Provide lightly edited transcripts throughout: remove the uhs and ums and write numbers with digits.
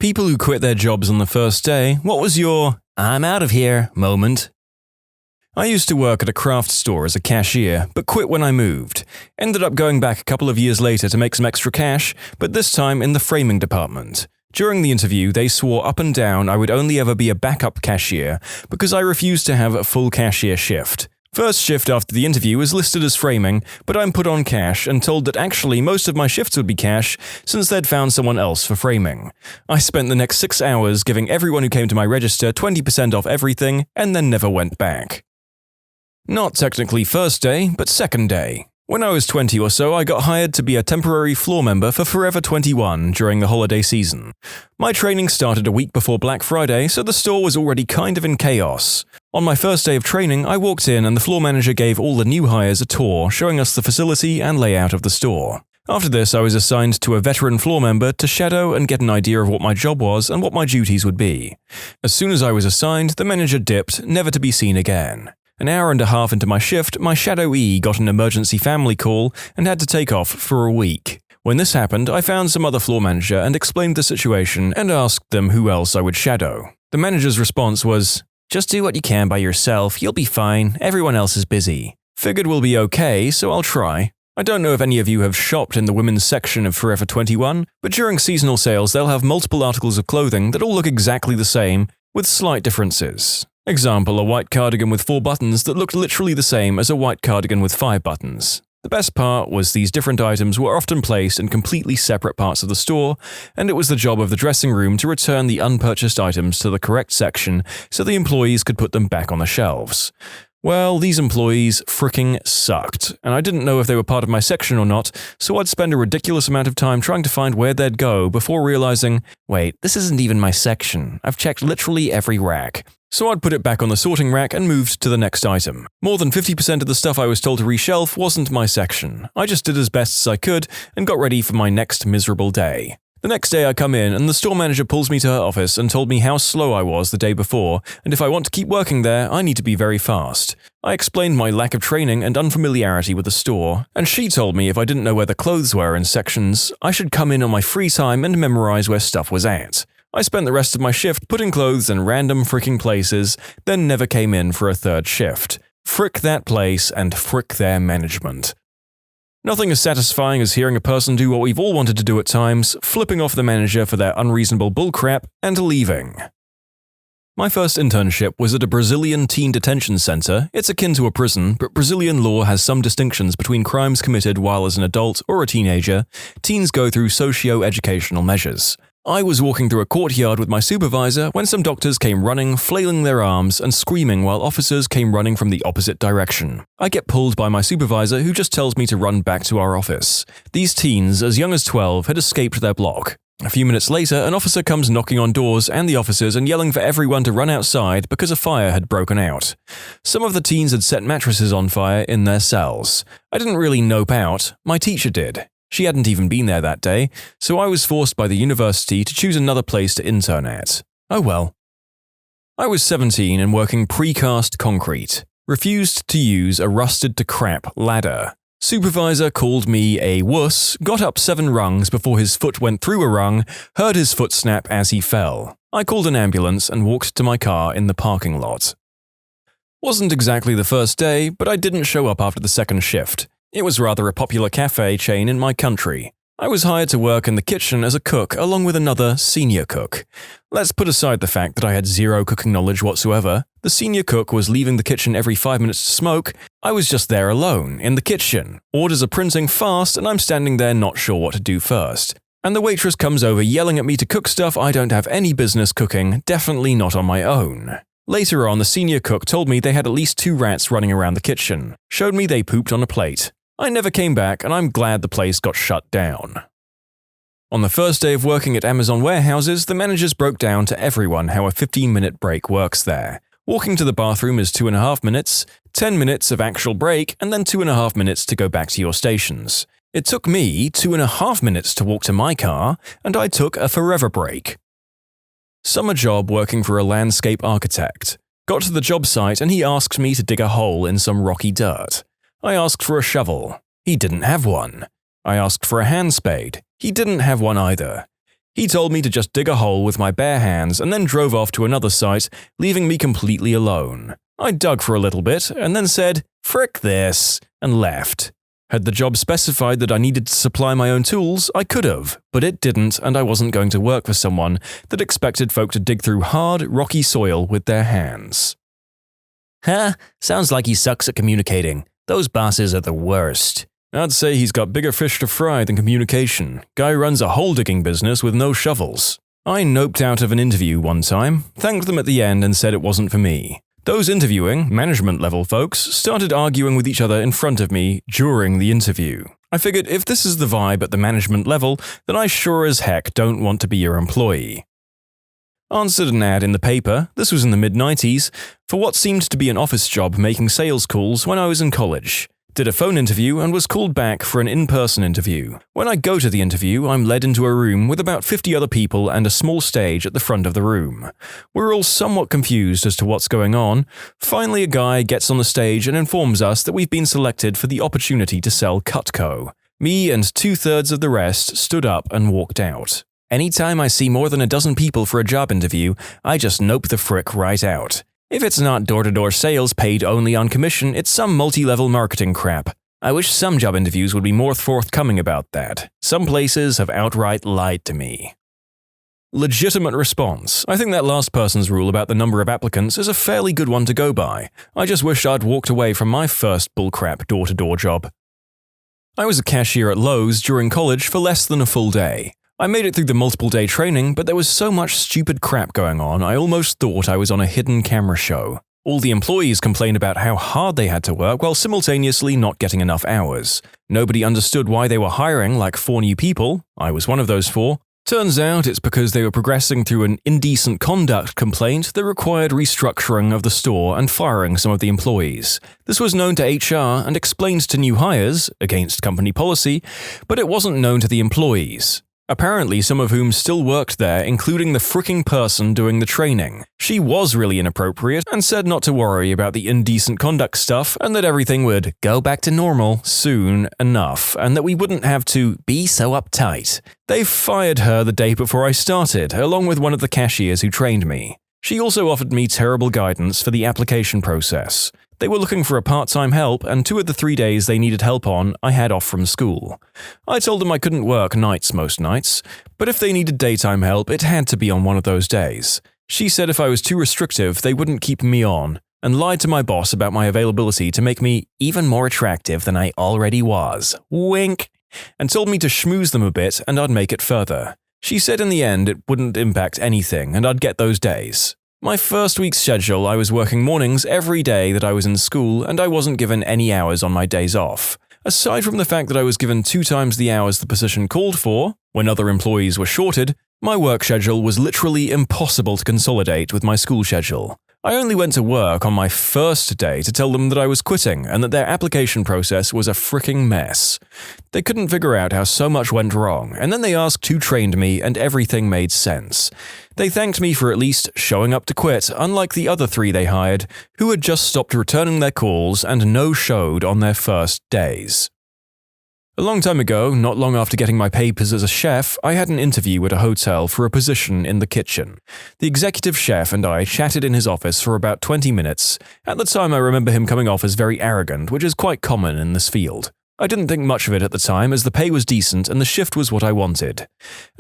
People who quit their jobs on the first day, what was your "I'm out of here" moment? I used to work at a craft store as a cashier, but quit when I moved. Ended up going back a couple of years later to make some extra cash, but this time in the framing department. During the interview, they swore up and down I would only ever be a backup cashier because I refused to have a full cashier shift. First shift after the interview was listed as framing, but I'm put on cash and told that actually most of my shifts would be cash since they'd found someone else for framing. I spent the next 6 hours giving everyone who came to my register 20% off everything and then never went back. Not technically first day, but second day. When I was 20 or so, I got hired to be a temporary floor member for Forever 21 during the holiday season. My training started a week before Black Friday, so the store was already kind of in chaos. On my first day of training, I walked in and the floor manager gave all the new hires a tour, showing us the facility and layout of the store. After this, I was assigned to a veteran floor member to shadow and get an idea of what my job was and what my duties would be. As soon as I was assigned, the manager dipped, never to be seen again. An hour and a half into my shift, my Shadow E got an emergency family call and had to take off for a week. When this happened, I found some other floor manager and explained the situation and asked them who else I would shadow. The manager's response was, "Just do what you can by yourself, you'll be fine, everyone else is busy. Figured we'll be okay, so I'll try." I don't know if any of you have shopped in the women's section of Forever 21, but during seasonal sales they'll have multiple articles of clothing that all look exactly the same, with slight differences. Example, a white cardigan with 4 buttons that looked literally the same as a white cardigan with 5 buttons. The best part was these different items were often placed in completely separate parts of the store, and it was the job of the dressing room to return the unpurchased items to the correct section so the employees could put them back on the shelves. Well, these employees fricking sucked, and I didn't know if they were part of my section or not, so I'd spend a ridiculous amount of time trying to find where they'd go before realizing, wait, this isn't even my section. I've checked literally every rack. So I'd put it back on the sorting rack and moved to the next item. More than 50% of the stuff I was told to reshelf wasn't my section. I just did as best as I could and got ready for my next miserable day. The next day I come in and the store manager pulls me to her office and told me how slow I was the day before, and if I want to keep working there, I need to be very fast. I explained my lack of training and unfamiliarity with the store, and she told me if I didn't know where the clothes were in sections, I should come in on my free time and memorize where stuff was at. I spent the rest of my shift putting clothes in random freaking places, then never came in for a third shift. Frick that place and frick their management. Nothing as satisfying as hearing a person do what we've all wanted to do at times, flipping off the manager for their unreasonable bullcrap, and leaving. My first internship was at a Brazilian teen detention center. It's akin to a prison, but Brazilian law has some distinctions between crimes committed while as an adult or a teenager. Teens go through socio-educational measures. I was walking through a courtyard with my supervisor when some doctors came running, flailing their arms and screaming while officers came running from the opposite direction. I get pulled by my supervisor who just tells me to run back to our office. These teens, as young as 12, had escaped their block. A few minutes later, an officer comes knocking on doors and the officers and yelling for everyone to run outside because a fire had broken out. Some of the teens had set mattresses on fire in their cells. I didn't really nope out, my teacher did. She hadn't even been there that day, so I was forced by the university to choose another place to intern at. Oh well. I was 17 and working precast concrete. Refused to use a rusted-to-crap ladder. Supervisor called me a wuss, got up 7 rungs before his foot went through a rung, heard his foot snap as he fell. I called an ambulance and walked to my car in the parking lot. Wasn't exactly the first day, but I didn't show up after the second shift. It was rather a popular cafe chain in my country. I was hired to work in the kitchen as a cook along with another senior cook. Let's put aside the fact that I had zero cooking knowledge whatsoever. The senior cook was leaving the kitchen every 5 minutes to smoke. I was just there alone, in the kitchen. Orders are printing fast and I'm standing there not sure what to do first. And the waitress comes over yelling at me to cook stuff I don't have any business cooking, definitely not on my own. Later on, the senior cook told me they had at least 2 rats running around the kitchen. Showed me they pooped on a plate. I never came back and I'm glad the place got shut down. On the first day of working at Amazon warehouses, the managers broke down to everyone how a 15-minute break works there. Walking to the bathroom is 2.5 minutes, 10 minutes of actual break, and then 2.5 minutes to go back to your stations. It took me 2.5 minutes to walk to my car, and I took a forever break. Summer job working for a landscape architect. Got to the job site and he asked me to dig a hole in some rocky dirt. I asked for a shovel. He didn't have one. I asked for a hand spade. He didn't have one either. He told me to just dig a hole with my bare hands and then drove off to another site, leaving me completely alone. I dug for a little bit and then said, "Frick this," and left. Had the job specified that I needed to supply my own tools, I could have, but it didn't, and I wasn't going to work for someone that expected folk to dig through hard, rocky soil with their hands. Sounds like he sucks at communicating. Those bosses are the worst. I'd say he's got bigger fish to fry than communication. Guy runs a hole-digging business with no shovels. I noped out of an interview one time, thanked them at the end and said it wasn't for me. Those interviewing, management-level folks, started arguing with each other in front of me during the interview. I figured if this is the vibe at the management level, then I sure as heck don't want to be your employee. Answered an ad in the paper, this was in the mid-90s, for what seemed to be an office job making sales calls when I was in college. Did a phone interview and was called back for an in-person interview. When I go to the interview, I'm led into a room with about 50 other people and a small stage at the front of the room. We're all somewhat confused as to what's going on. Finally, a guy gets on the stage and informs us that we've been selected for the opportunity to sell Cutco. Me and 2/3 of the rest stood up and walked out. Anytime I see more than a dozen people for a job interview, I just nope the frick right out. If it's not door-to-door sales paid only on commission, it's some multi-level marketing crap. I wish some job interviews would be more forthcoming about that. Some places have outright lied to me. Legitimate response. I think that last person's rule about the number of applicants is a fairly good one to go by. I just wish I'd walked away from my first bullcrap door-to-door job. I was a cashier at Lowe's during college for less than a full day. I made it through the multiple-day training, but there was so much stupid crap going on, I almost thought I was on a hidden camera show. All the employees complained about how hard they had to work while simultaneously not getting enough hours. Nobody understood why they were hiring like 4 new people. I was one of those 4. Turns out it's because they were progressing through an indecent conduct complaint that required restructuring of the store and firing some of the employees. This was known to HR and explained to new hires, against company policy, but it wasn't known to the employees. Apparently some of whom still worked there, including the fricking person doing the training. She was really inappropriate and said not to worry about the indecent conduct stuff and that everything would go back to normal soon enough and that we wouldn't have to be so uptight. They fired her the day before I started, along with one of the cashiers who trained me. She also offered me terrible guidance for the application process. They were looking for a part-time help, and 2 of the 3 days they needed help on, I had off from school. I told them I couldn't work nights most nights, but if they needed daytime help, it had to be on one of those days. She said if I was too restrictive, they wouldn't keep me on, and lied to my boss about my availability to make me even more attractive than I already was. Wink! And told me to schmooze them a bit and I'd make it further. She said in the end it wouldn't impact anything and I'd get those days. My first week's schedule, I was working mornings every day that I was in school and I wasn't given any hours on my days off. Aside from the fact that I was given 2 times the hours the position called for, when other employees were shorted, my work schedule was literally impossible to consolidate with my school schedule. I only went to work on my first day to tell them that I was quitting and that their application process was a fricking mess. They couldn't figure out how so much went wrong, and then they asked who trained me and everything made sense. They thanked me for at least showing up to quit, unlike the other 3 they hired, who had just stopped returning their calls and no-showed on their first days. A long time ago, not long after getting my papers as a chef, I had an interview at a hotel for a position in the kitchen. The executive chef and I chatted in his office for about 20 minutes. At the time, I remember him coming off as very arrogant, which is quite common in this field. I didn't think much of it at the time, as the pay was decent and the shift was what I wanted.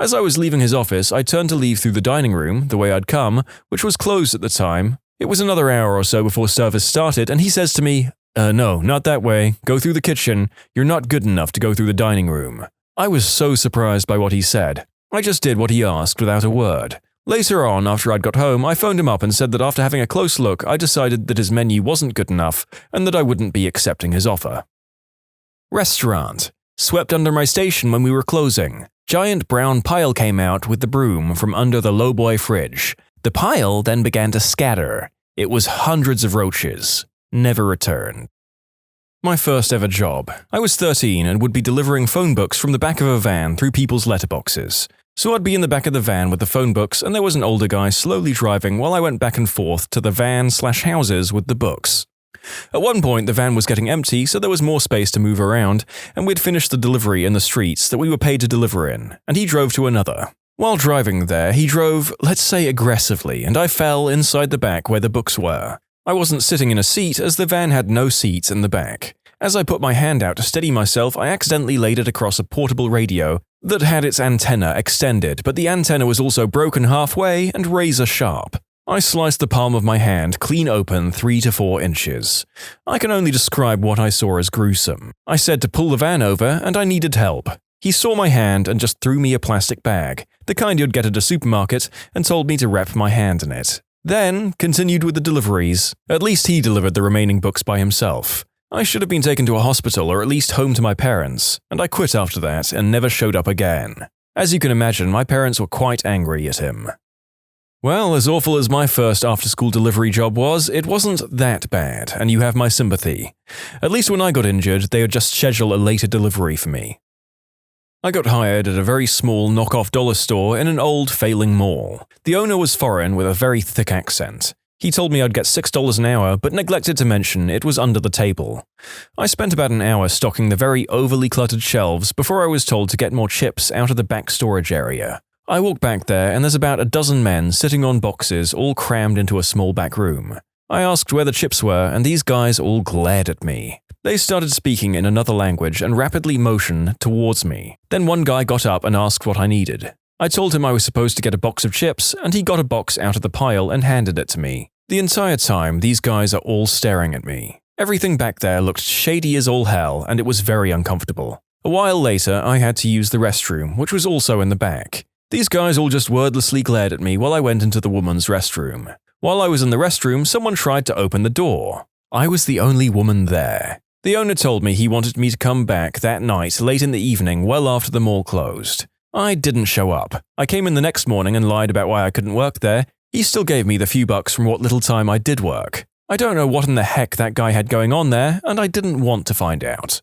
As I was leaving his office, I turned to leave through the dining room, the way I'd come, which was closed at the time. It was another hour or so before service started, and he says to me, "No, not that way. Go through the kitchen. You're not good enough to go through the dining room." I was so surprised by what he said. I just did what he asked without a word. Later on, after I'd got home, I phoned him up and said that after having a close look, I decided that his menu wasn't good enough and that I wouldn't be accepting his offer. Restaurant. Swept under my station when we were closing. Giant brown pile came out with the broom from under the LOWBOY fridge. The pile then began to scatter. It was hundreds of roaches. Never returned. My first ever job. I was 13 and would be delivering phone books from the back of a van through people's letterboxes. So I'd be in the back of the van with the phone books and there was an older guy slowly driving while I went back and forth to the van/houses with the books. At one point the van was getting empty, so there was more space to move around, and we'd finished the delivery in the streets that we were paid to deliver in, and he drove to another. While driving there, he drove, let's say, aggressively, and I fell inside the back where the books were. I wasn't sitting in a seat as the van had no seats in the back. As I put my hand out to steady myself, I accidentally laid it across a portable radio that had its antenna extended, but the antenna was also broken halfway and razor sharp. I sliced the palm of my hand clean open 3 to 4 inches. I can only describe what I saw as gruesome. I said to pull the van over and I needed help. He saw my hand and just threw me a plastic bag, the kind you'd get at a supermarket, and told me to wrap my hand in it. Then continued with the deliveries. At least he delivered the remaining books by himself. I should have been taken to a hospital or at least home to my parents, and I quit after that and never showed up again. As you can imagine, my parents were quite angry at him. Well, as awful as my first after-school delivery job was, it wasn't that bad, and you have my sympathy. At least when I got injured, they would just schedule a later delivery for me. I got hired at a very small knockoff dollar store in an old, failing mall. The owner was foreign with a very thick accent. He told me I'd get $6 an hour, but neglected to mention it was under the table. I spent about an hour stocking the very overly cluttered shelves before I was told to get more chips out of the back storage area. I walk back there and there's about a dozen men sitting on boxes all crammed into a small back room. I asked where the chips were and these guys all glared at me. They started speaking in another language and rapidly motioned towards me. Then one guy got up and asked what I needed. I told him I was supposed to get a box of chips, and he got a box out of the pile and handed it to me. The entire time, these guys are all staring at me. Everything back there looked shady as all hell, and it was very uncomfortable. A while later, I had to use the restroom, which was also in the back. These guys all just wordlessly glared at me while I went into the woman's restroom. While I was in the restroom, someone tried to open the door. I was the only woman there. The owner told me he wanted me to come back that night late in the evening well after the mall closed. I didn't show up. I came in the next morning and lied about why I couldn't work there. He still gave me the few bucks from what little time I did work. I don't know what in the heck that guy had going on there, and I didn't want to find out.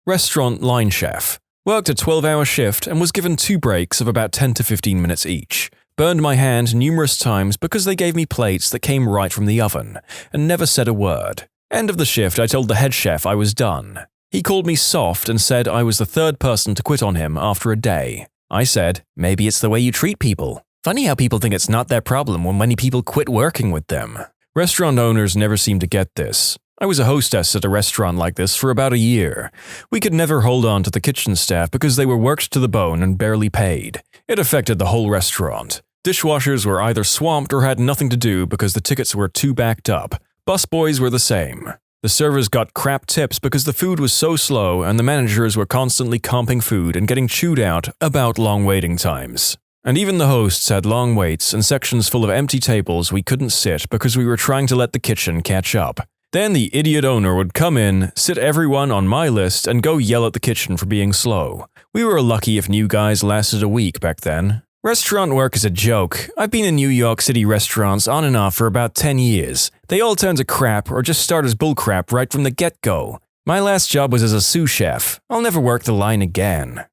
Restaurant line chef. Worked a 12-hour shift and was given 2 breaks of about 10 to 15 minutes each. Burned my hand numerous times because they gave me plates that came right from the oven, and never said a word. End of the shift, I told the head chef I was done. He called me soft and said I was the 3rd person to quit on him after a day. I said, maybe it's the way you treat people. Funny how people think it's not their problem when many people quit working with them. Restaurant owners never seem to get this. I was a hostess at a restaurant like this for about a year. We could never hold on to the kitchen staff because they were worked to the bone and barely paid. It affected the whole restaurant. Dishwashers were either swamped or had nothing to do because the tickets were too backed up. Busboys were the same. The servers got crap tips because the food was so slow and the managers were constantly comping food and getting chewed out about long waiting times. And even the hosts had long waits and sections full of empty tables we couldn't sit because we were trying to let the kitchen catch up. Then the idiot owner would come in, sit everyone on my list, and go yell at the kitchen for being slow. We were lucky if new guys lasted a week back then. Restaurant work is a joke. I've been in New York City restaurants on and off for about 10 years. They all turn to crap or just start as bullcrap right from the get-go. My last job was as a sous chef. I'll never work the line again.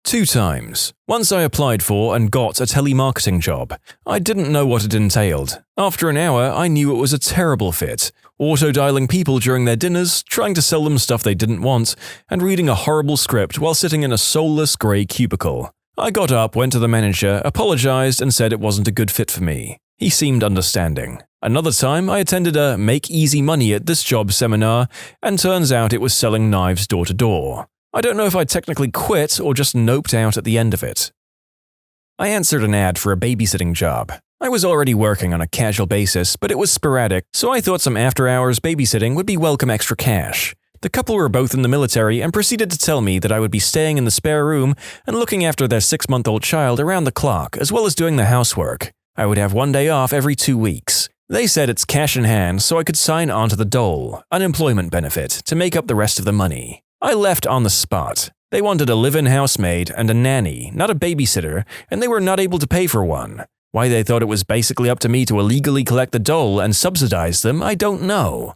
2 times. Once I applied for and got a telemarketing job. I didn't know what it entailed. After an hour, I knew it was a terrible fit. Auto-dialing people during their dinners, trying to sell them stuff they didn't want, and reading a horrible script while sitting in a soulless grey cubicle. I got up, went to the manager, apologized, and said it wasn't a good fit for me. He seemed understanding. Another time, I attended a Make Easy Money at This Job seminar, and turns out it was selling knives door to door. I don't know if I technically quit or just noped out at the end of it. I answered an ad for a babysitting job. I was already working on a casual basis, but it was sporadic, so I thought some after-hours babysitting would be welcome extra cash. The couple were both in the military and proceeded to tell me that I would be staying in the spare room and looking after their 6-month-old child around the clock, as well as doing the housework. I would have 1 day off every 2 weeks. They said it's cash in hand, so I could sign on to the dole, unemployment benefit, to make up the rest of the money. I left on the spot. They wanted a live-in housemaid and a nanny, not a babysitter, and they were not able to pay for one. Why they thought it was basically up to me to illegally collect the dole and subsidize them, I don't know.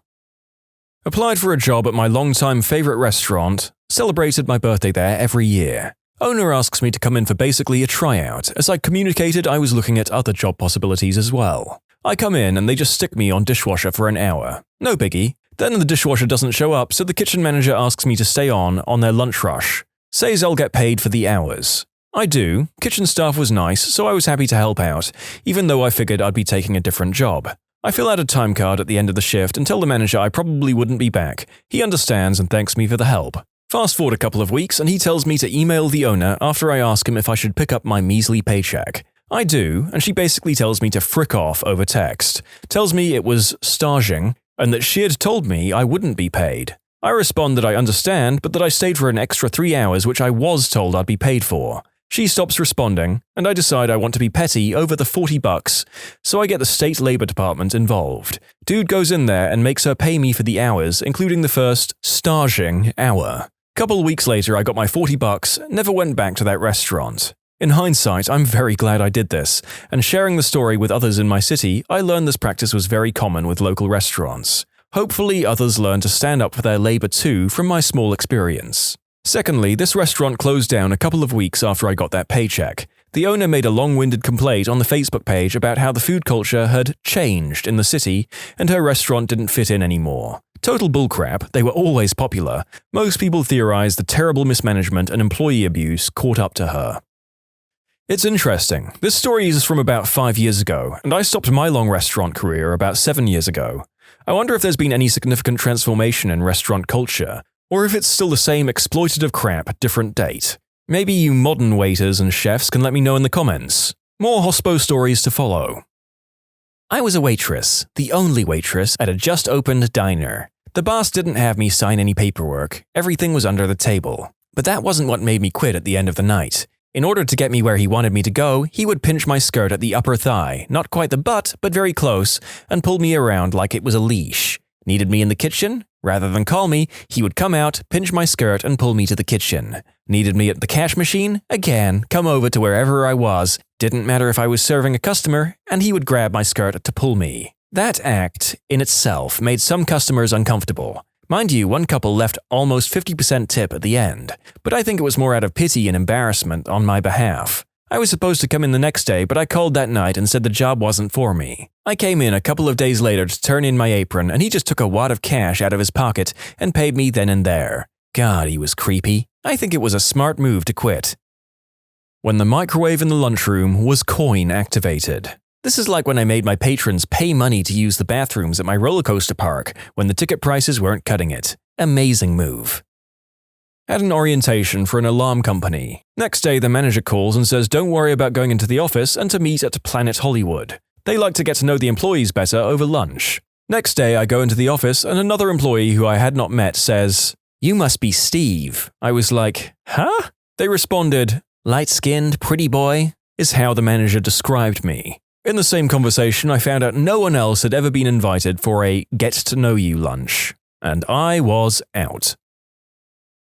Applied for a job at my longtime favorite restaurant, celebrated my birthday there every year. Owner asks me to come in for basically a tryout, as I communicated I was looking at other job possibilities as well. I come in and they just stick me on dishwasher for an hour. No biggie. Then the dishwasher doesn't show up, so the kitchen manager asks me to stay on their lunch rush. Says I'll get paid for the hours. I do. Kitchen staff was nice, so I was happy to help out, even though I figured I'd be taking a different job. I fill out a time card at the end of the shift and tell the manager I probably wouldn't be back. He understands and thanks me for the help. Fast forward a couple of weeks and he tells me to email the owner after I ask him if I should pick up my measly paycheck. I do, and she basically tells me to frick off over text. Tells me it was staging and that she had told me I wouldn't be paid. I respond that I understand, but that I stayed for an extra 3 hours which I was told I'd be paid for. She stops responding, and I decide I want to be petty over the $40, so I get the state labor department involved. Dude goes in there and makes her pay me for the hours, including the first staging hour. Couple weeks later, I got my $40, never went back to that restaurant. In hindsight, I'm very glad I did this, and sharing the story with others in my city, I learned this practice was very common with local restaurants. Hopefully, others learn to stand up for their labor too from my small experience. Secondly, this restaurant closed down a couple of weeks after I got that paycheck. The owner made a long-winded complaint on the Facebook page about how the food culture had changed in the city and her restaurant didn't fit in anymore. Total bullcrap, they were always popular. Most people theorize the terrible mismanagement and employee abuse caught up to her. It's interesting. This story is from about 5 years ago, and I stopped my long restaurant career about 7 years ago. I wonder if there's been any significant transformation in restaurant culture, or if it's still the same exploitative crap, different date. Maybe you modern waiters and chefs can let me know in the comments. More hospo stories to follow. I was a waitress, the only waitress at a just-opened diner. The boss didn't have me sign any paperwork, everything was under the table. But that wasn't what made me quit at the end of the night. In order to get me where he wanted me to go, he would pinch my skirt at the upper thigh, not quite the butt, but very close, and pull me around like it was a leash. Needed me in the kitchen? Rather than call me, he would come out, pinch my skirt, and pull me to the kitchen. Needed me at the cash machine? Again, come over to wherever I was. Didn't matter if I was serving a customer, and he would grab my skirt to pull me. That act, in itself, made some customers uncomfortable. Mind you, one couple left almost 50% tip at the end, but I think it was more out of pity and embarrassment on my behalf. I was supposed to come in the next day, but I called that night and said the job wasn't for me. I came in a couple of days later to turn in my apron, and he just took a wad of cash out of his pocket and paid me then and there. God, he was creepy. I think it was a smart move to quit. When the microwave in the lunchroom was coin activated. This is like when I made my patrons pay money to use the bathrooms at my roller coaster park when the ticket prices weren't cutting it. Amazing move. Had an orientation for an alarm company. Next day, the manager calls and says don't worry about going into the office and to meet at Planet Hollywood. They like to get to know the employees better over lunch. Next day, I go into the office and another employee who I had not met says, "You must be Steve." I was like, "Huh?" They responded, "Light-skinned, pretty boy," is how the manager described me. In the same conversation, I found out no one else had ever been invited for a get-to-know-you lunch. And I was out.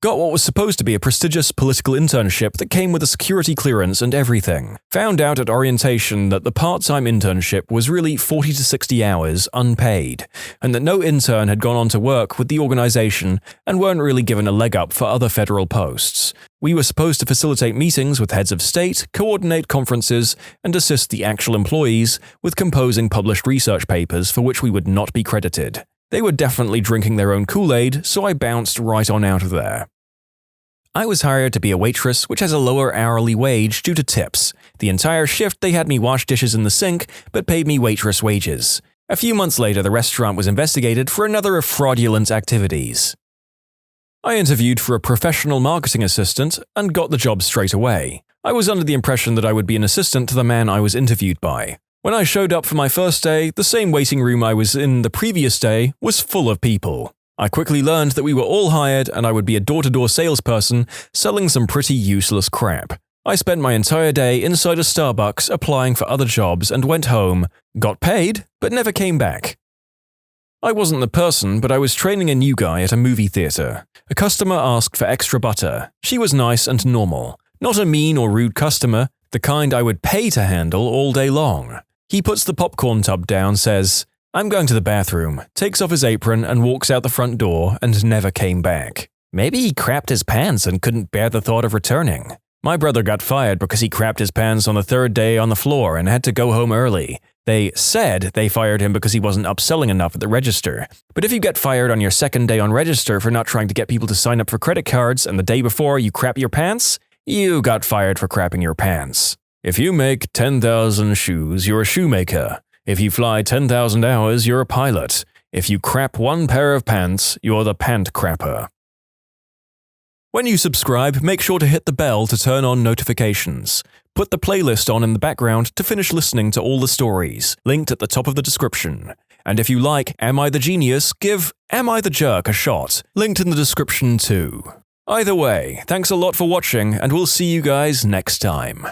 Got what was supposed to be a prestigious political internship that came with a security clearance and everything. Found out at orientation that the part-time internship was really 40 to 60 hours unpaid, and that no intern had gone on to work with the organization and weren't really given a leg up for other federal posts. We were supposed to facilitate meetings with heads of state, coordinate conferences, and assist the actual employees with composing published research papers for which we would not be credited. They were definitely drinking their own Kool-Aid, so I bounced right on out of there. I was hired to be a waitress, which has a lower hourly wage due to tips. The entire shift they had me wash dishes in the sink, but paid me waitress wages. A few months later, the restaurant was investigated for another of fraudulent activities. I interviewed for a professional marketing assistant and got the job straight away. I was under the impression that I would be an assistant to the man I was interviewed by. When I showed up for my first day, the same waiting room I was in the previous day was full of people. I quickly learned that we were all hired and I would be a door-to-door salesperson selling some pretty useless crap. I spent my entire day inside a Starbucks applying for other jobs and went home, got paid, but never came back. I wasn't the person, but I was training a new guy at a movie theater. A customer asked for extra butter. She was nice and normal. Not a mean or rude customer, the kind I would pay to handle all day long. He puts the popcorn tub down, says, "I'm going to the bathroom," takes off his apron and walks out the front door and never came back. Maybe he crapped his pants and couldn't bear the thought of returning. My brother got fired because he crapped his pants on the third day on the floor and had to go home early. They said they fired him because he wasn't upselling enough at the register. But if you get fired on your second day on register for not trying to get people to sign up for credit cards and the day before you crap your pants, You got fired for crapping your pants. If you make 10,000 shoes, you're a shoemaker. If you fly 10,000 hours, you're a pilot. If you crap one pair of pants, you're the pant crapper. When you subscribe, make sure to hit the bell to turn on notifications. Put the playlist on in the background to finish listening to all the stories, linked at the top of the description. And if you like Am I the Genius, give Am I the Jerk a shot, linked in the description too. Either way, thanks a lot for watching, and we'll see you guys next time.